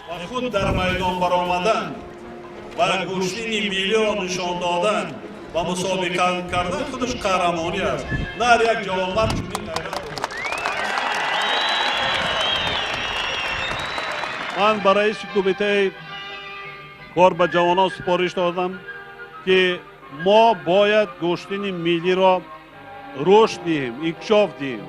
و خود در میدان برآمدن و گوشتین ملی را نشان دادن و مسابقه کردن خودش قهرمانی است. نه هر یک جوانمرد چنین غیرت دارد. من با رئیس کمیته کار به جوانان سپارش دادم که ما باید گوشتین ملی را رشد دهیم، انکشاف دهیم.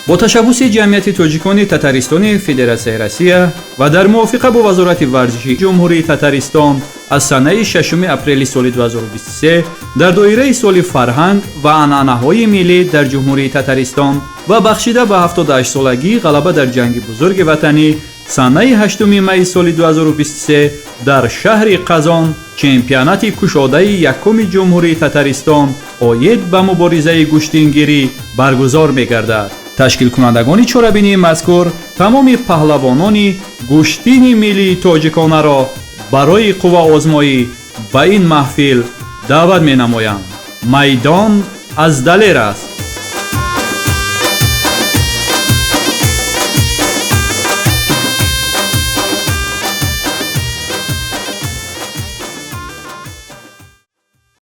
با تشبوس جمعیت تاجیکان تاتاریستان فدراسیای روسیه و در موافقه با وزارت ورزش جمهوری تاتاریستان از سنه 6 اپریل سال 2023 در دایره سال فرهنگ و عنعنه‌های ملی در جمهوری تاتاریستان و بخشیده به 78 سالگی غلبه در جنگ بزرگ وطنی سنه 8 می سال 2023 در شهر قزان چمپیونات کشاده یکم جمهوری تاتاریستان عاید به مبارزه گوشتینگیری برگزار می‌گردد. تشکیل کنندگان چاره‌بینی مذکور تمام پهلوانان گوشتین ملی تاجیکانه را برای قوه آزمایی به این محفل دعوت می‌نمایند. میدان از دلیر است.